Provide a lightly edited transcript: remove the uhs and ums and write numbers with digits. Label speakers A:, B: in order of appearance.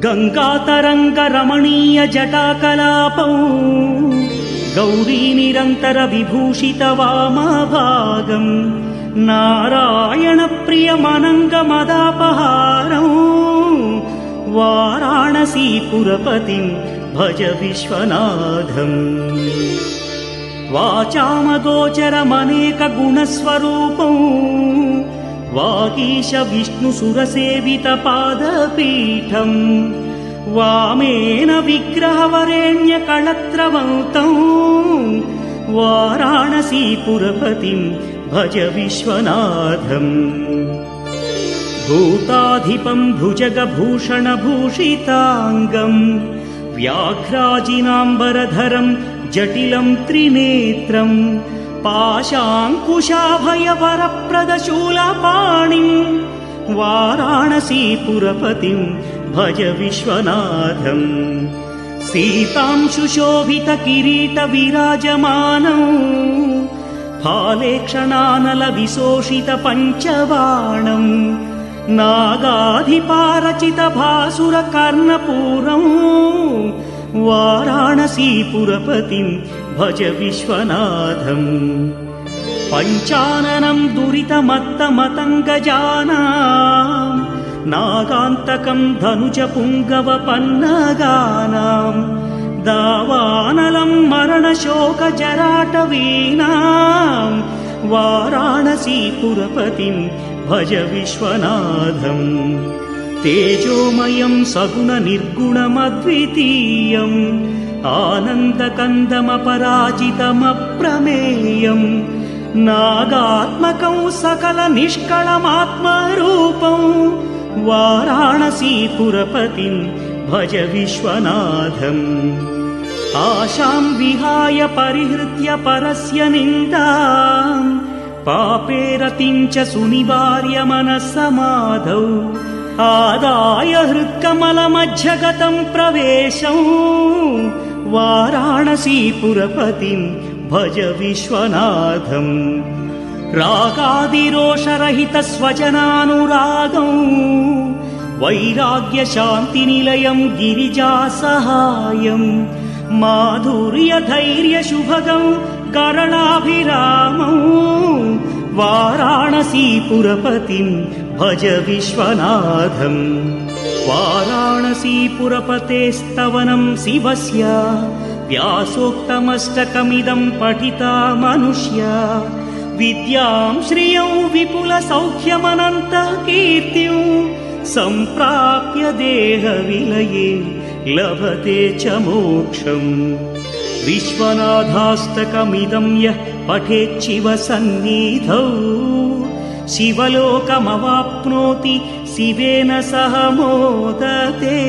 A: गङ्गातरङ्गरमणीयजटाकलापौ गौरीनिरन्तरविभूषितवामभागं नारायणप्रियमनङ्गमदापहारौ वाराणसीपुरपतिं भज विश्वनाथम्। वाचामगोचरमनेकगुणस्वरूपौ वागीश विष्णुसुरसेवितपादपीठम् वामेन विग्रहवरेण्यकळत्रवन्तौ वाराणसीपुरपतिं भज विश्वनाथम्। भूताधिपं भुजगभूषणभूषिताङ्गं व्याघ्राजिनाम्बरधरं जटिलं त्रिनेत्रं पाशाङ्कुशाभयवरप्रदशूलपाणिं वाराणसीपुरपतिं भज विश्वनाथम्। सीतांशुशोभितकिरीटविराजमानौ फालेक्षणानलविशोषितपञ्चबाणं नागाधिपारचितभासुरकर्णपूरं वाराणसीपुरपतिं भज विश्वनाथम्। पञ्चाननं दुरितमत्तमतङ्गजानां नागान्तकं धनुजपुङ्गवपन्नगानां दावानलं मरणशोकजराटवीनां वाराणसीपुरपतिं भज विश्वनाथम्। तेजोमयं सगुणनिर्गुणमद्वितीयम् आनन्दकन्दमपराजितमप्रमेयम् नागात्मकं सकलनिष्कळमात्मरूपं वाराणसीपुरपतिं भज विश्वनाथम्। आशां विहाय परिहृत्य परस्य निन्दां पापे रतिं च सुनिवार्य मनस्समाधौ आदाय हृत्कमलमध्यगतं प्रवेशं वाराणसीपुरपतिं भज विश्वनाथम्। रागादिरोषरहितस्वजनानुरागं वैराग्यशान्तिनिलयं गिरिजासहायं माधुर्यधैर्यशुभगं करणाभिरामं वाराणसीपुरपतिं भज विश्वनाथम्। वाराणसीपुरपतेस्तवनं शिवस्य व्यासोक्तमष्टकमिदं पठिता मनुष्या विद्यां श्रियं विपुलसौख्यमनन्तकीर्तिं सम्प्राप्य देहविलये लभते च मोक्षम्। विश्वनाथाष्टकमिदं यः पठेच्छिव सन्निधौ शिवलोकमवाप्नोति शिवेन सह मोदते।